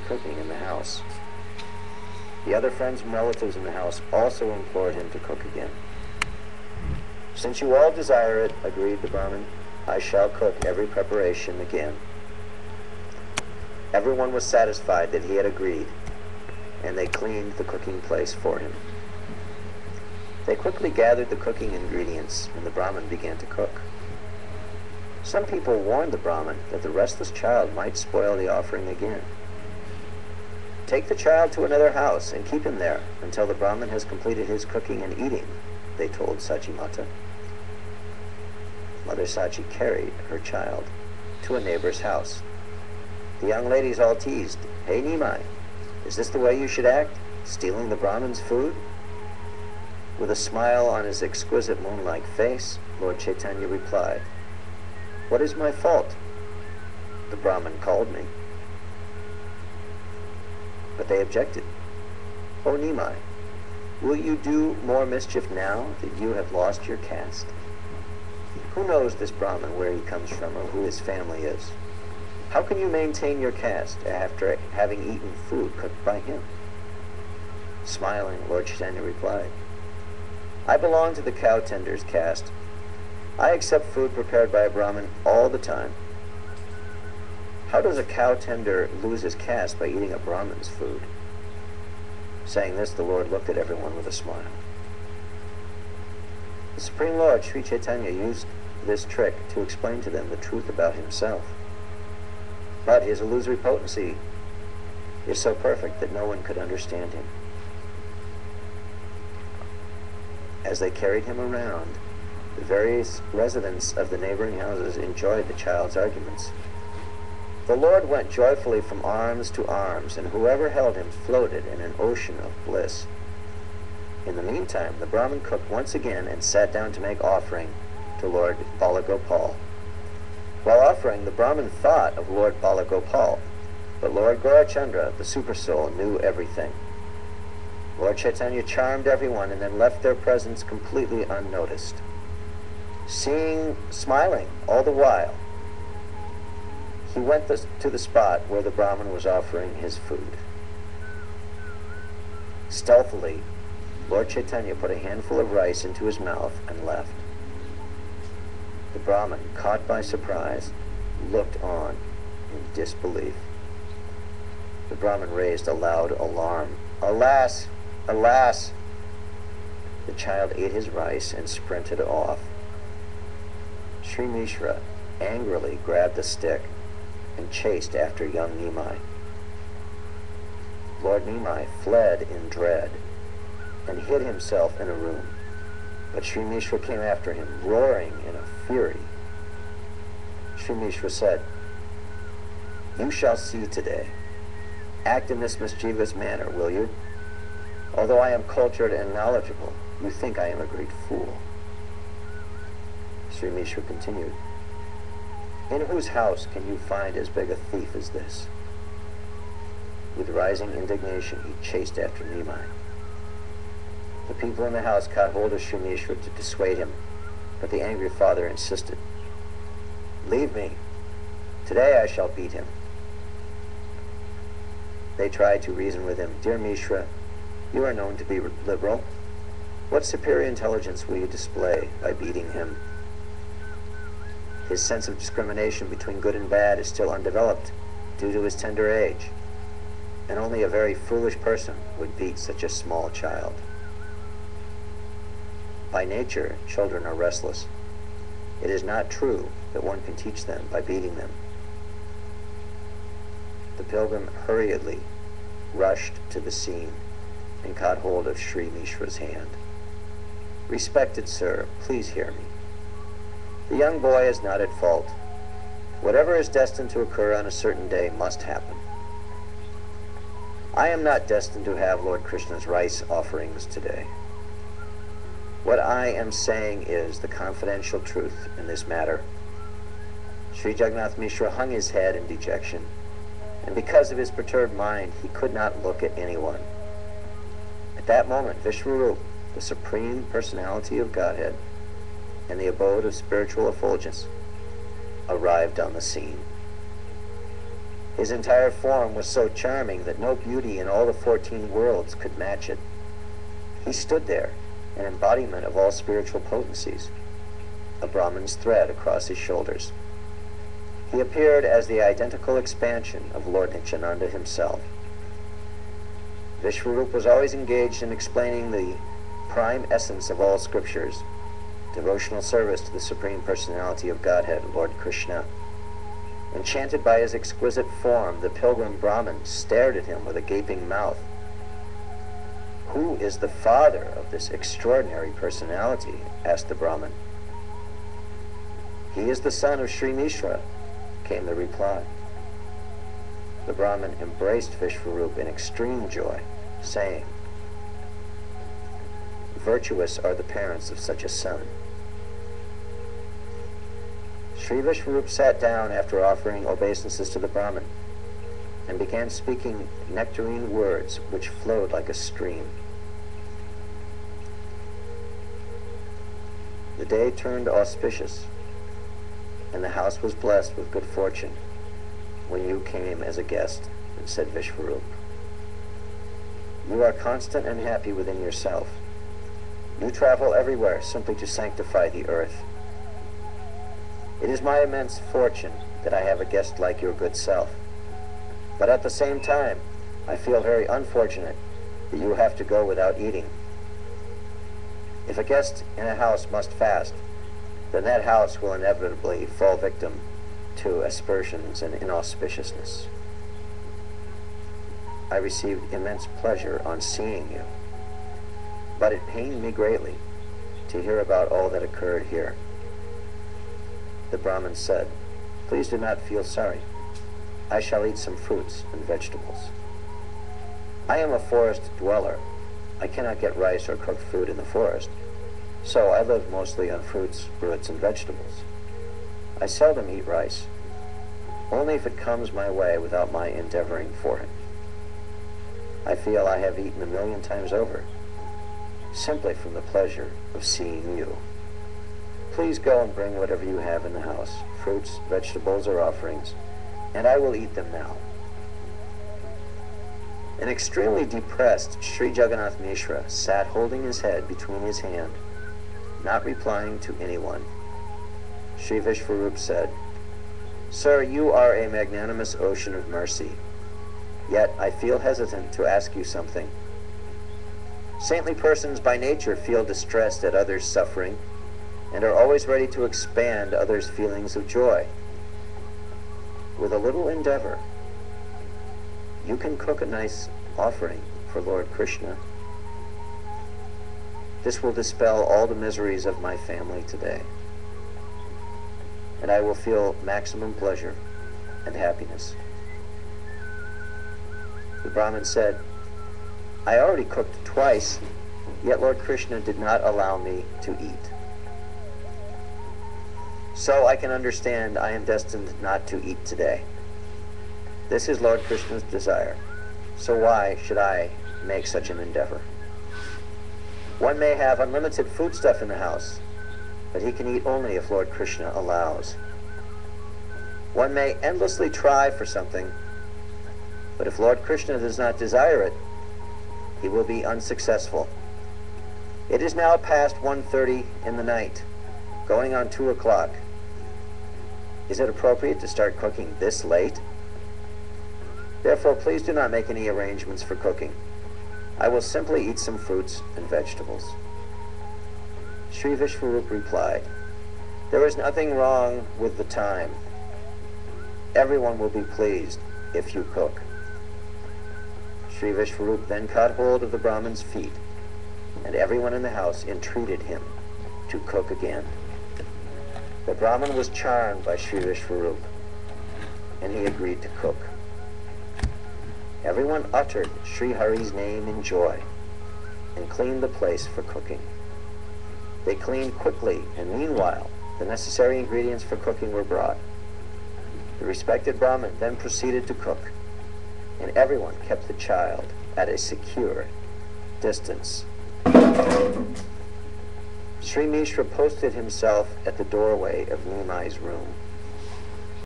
cooking in the house. The other friends and relatives in the house also implored him to cook again. "Since you all desire it," agreed the Brahmin, "I shall cook every preparation again." Everyone was satisfied that he had agreed, and they cleaned the cooking place for him. They quickly gathered the cooking ingredients, and the Brahmin began to cook. Some people warned the Brahmin that the restless child might spoil the offering again. "Take the child to another house and keep him there until the Brahmin has completed his cooking and eating," they told Sachimata. Mother Sachi carried her child to a neighbor's house. The young ladies all teased, "Hey Nimai, is this the way you should act, stealing the Brahmin's food?" With a smile on his exquisite moon-like face, Lord Chaitanya replied, "What is my fault? The Brahmin called me." But they objected. "O Nimai, will you do more mischief now that you have lost your caste? Who knows this Brahmin, where he comes from, or who his family is? How can you maintain your caste after having eaten food cooked by him?" Smiling, Lord Chaitanya replied, "I belong to the cow tender's caste. I accept food prepared by a Brahmin all the time. How does a cow tender lose his caste by eating a Brahmin's food?" Saying this, the Lord looked at everyone with a smile. The Supreme Lord, Sri Chaitanya, used this trick to explain to them the truth about himself. But his illusory potency is so perfect that no one could understand him. As they carried him around, the various residents of the neighboring houses enjoyed the child's arguments. The Lord went joyfully from arms to arms, and whoever held him floated in an ocean of bliss. In the meantime, the Brahmin cooked once again and sat down to make offering to Lord Balagopal. While offering, the Brahmin thought of Lord Balagopal, but Lord Gaurachandra, the Supersoul, knew everything. Lord Chaitanya charmed everyone and then left their presence completely unnoticed. Smiling all the while, he went to the spot where the Brahmin was offering his food. Stealthily, Lord Chaitanya put a handful of rice into his mouth and left. The Brahmin, caught by surprise, looked on in disbelief. The Brahmin raised a loud alarm. "Alas! Alas!" The child ate his rice and sprinted off. Sri Mishra angrily grabbed a stick and chased after young Nimai. Lord Nimai fled in dread and hid himself in a room, but Sri Mishra came after him, roaring in a fury. Sri Mishra said, "You shall see today. Act in this mischievous manner, will you? Although I am cultured and knowledgeable, you think I am a great fool." Sri Mishra continued, "In whose house can you find as big a thief as this?" With rising indignation, he chased after Nimai. The people in the house caught hold of Sri Mishra to dissuade him, but the angry father insisted. "Leave me. Today I shall beat him." They tried to reason with him. "Dear Mishra, you are known to be liberal. What superior intelligence will you display by beating him? His sense of discrimination between good and bad is still undeveloped due to his tender age, and only a very foolish person would beat such a small child. By nature, children are restless. It is not true that one can teach them by beating them." The pilgrim hurriedly rushed to the scene and caught hold of Sri Mishra's hand. "Respected sir, please hear me. The young boy is not at fault. Whatever is destined to occur on a certain day must happen. I am not destined to have Lord Krishna's rice offerings today. What I am saying is the confidential truth in this matter." Sri Jagannath Mishra hung his head in dejection, and because of his perturbed mind, he could not look at anyone. At that moment, Vishwarup, the Supreme Personality of Godhead, and the abode of spiritual effulgence, arrived on the scene. His entire form was so charming that no beauty in all the 14 worlds could match it. He stood there, an embodiment of all spiritual potencies, a Brahman's thread across his shoulders. He appeared as the identical expansion of Lord Nityananda himself. Vishwarup was always engaged in explaining the prime essence of all scriptures, devotional service to the Supreme Personality of Godhead, Lord Krishna. Enchanted by his exquisite form, the pilgrim Brahmin stared at him with a gaping mouth. "Who is the father of this extraordinary personality?" asked the Brahmin. "He is the son of Sri Mishra," came the reply. The Brahmin embraced Vishwarup in extreme joy, saying, "Virtuous are the parents of such a son." Sri Vishwarup sat down after offering obeisances to the Brahmin and began speaking nectarine words which flowed like a stream. The day turned auspicious, and the house was blessed with good fortune when you came as a guest, said Vishwarup. "You are constant and happy within yourself. You travel everywhere simply to sanctify the earth. It is my immense fortune that I have a guest like your good self. But at the same time, I feel very unfortunate that you have to go without eating. If a guest in a house must fast, then that house will inevitably fall victim to aspersions and inauspiciousness. I received immense pleasure on seeing you, but it pained me greatly to hear about all that occurred here." The Brahmin said, "Please do not feel sorry. I shall eat some fruits and vegetables. I am a forest dweller. I cannot get rice or cooked food in the forest, so I live mostly on fruits, roots, and vegetables. I seldom eat rice, only if it comes my way without my endeavoring for it. I feel I have eaten 1,000,000 times over, simply from the pleasure of seeing you. Please go and bring whatever you have in the house, fruits, vegetables, or offerings, and I will eat them now." An extremely depressed Sri Jagannath Mishra sat holding his head between his hands, not replying to anyone. Sri Vishwarup said, "Sir, you are a magnanimous ocean of mercy, yet I feel hesitant to ask you something. Saintly persons by nature feel distressed at others' suffering and are always ready to expand others' feelings of joy. With a little endeavor, you can cook a nice offering for Lord Krishna. This will dispel all the miseries of my family today, and I will feel maximum pleasure and happiness." The Brahmin said, "I already cooked twice, yet Lord Krishna did not allow me to eat. So I can understand I am destined not to eat today. This is Lord Krishna's desire, so why should I make such an endeavor? One may have unlimited foodstuff in the house, but he can eat only if Lord Krishna allows. One may endlessly try for something, but if Lord Krishna does not desire it, he will be unsuccessful. It is now past 1:30 in the night, going on 2 o'clock. Is it appropriate to start cooking this late? Therefore, please do not make any arrangements for cooking. I will simply eat some fruits and vegetables." Sri Vishwarup replied, "There is nothing wrong with the time. Everyone will be pleased if you cook." Sri Vishwarup then caught hold of the Brahmin's feet, and everyone in the house entreated him to cook again. The Brahmin was charmed by Sri Vishwarup, and he agreed to cook. Everyone uttered Sri Hari's name in joy and cleaned the place for cooking. They cleaned quickly, and meanwhile the necessary ingredients for cooking were brought. The respected Brahmin then proceeded to cook, and everyone kept the child at a secure distance. Sri Mishra posted himself at the doorway of Nimai's room.